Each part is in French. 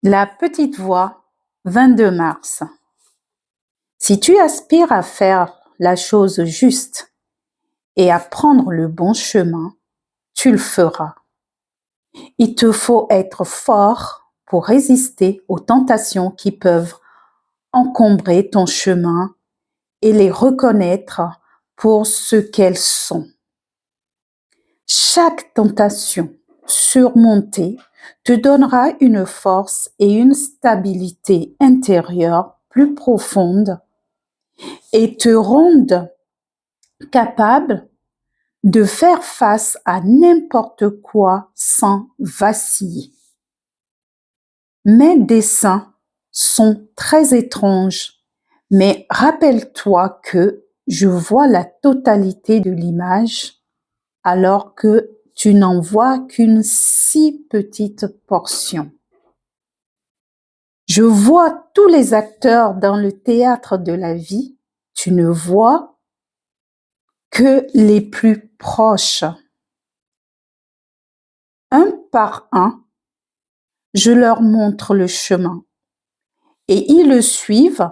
La petite voix, 22 mars. Si tu aspires à faire la chose juste et à prendre le bon chemin, tu le feras. Il te faut être fort pour résister aux tentations qui peuvent encombrer ton chemin et les reconnaître pour ce qu'elles sont. Chaque tentation surmontée te donnera une force et une stabilité intérieure plus profonde et te rendent capable de faire face à n'importe quoi sans vaciller. Mes dessins sont très étranges, mais rappelle-toi que je vois la totalité de l'image alors que tu n'en vois qu'une si petite portion. Je vois tous les acteurs dans le théâtre de la vie, tu ne vois que les plus proches. Un par un, je leur montre le chemin et ils le suivent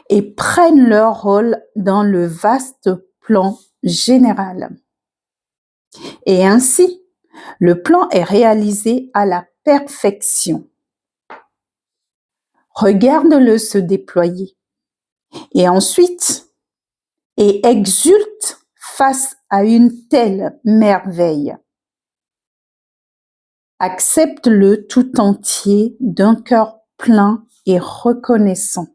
et prennent leur rôle dans le vaste plan général. Et ainsi, le plan est réalisé à la perfection. Regarde-le se déployer et ensuite, et exulte face à une telle merveille. Accepte-le tout entier d'un cœur plein et reconnaissant.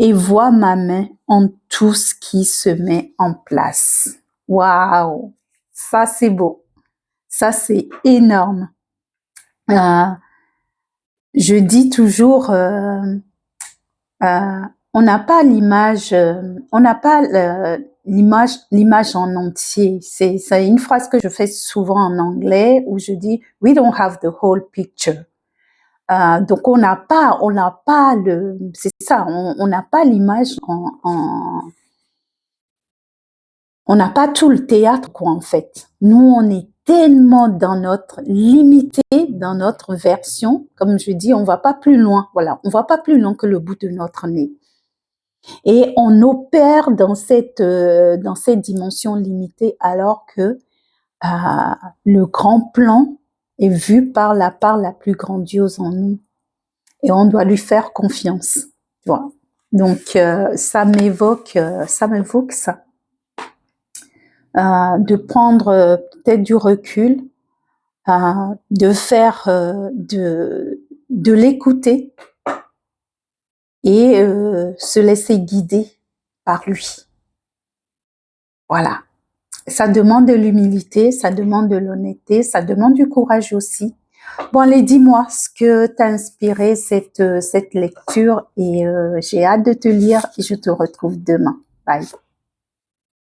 Et vois ma main en tout ce qui se met en place. Waouh! Ça, c'est beau. Ça, c'est énorme. Je dis toujours, on n'a pas l'image, on n'a pas l'image en entier. C'est une phrase que je fais souvent en anglais où je dis « We don't have the whole picture ». Donc on n'a pas c'est ça, on n'a pas l'image on n'a pas tout le théâtre quoi en fait. Nous on est tellement dans notre limité, dans notre version, comme je dis, on va pas plus loin, voilà, on va pas plus loin que le bout de notre nez. Et on opère dans cette dimension limitée alors que le grand plan est vu par la part la plus grandiose en nous. Et on doit lui faire confiance, tu vois. Donc, ça m'évoque ça. De prendre peut-être du recul, de faire, de l'écouter et se laisser guider par lui. Voilà. Ça demande de l'humilité, ça demande de l'honnêteté, ça demande du courage aussi. Bon, allez, dis-moi ce que t'a inspiré cette lecture et j'ai hâte de te lire et je te retrouve demain. Bye.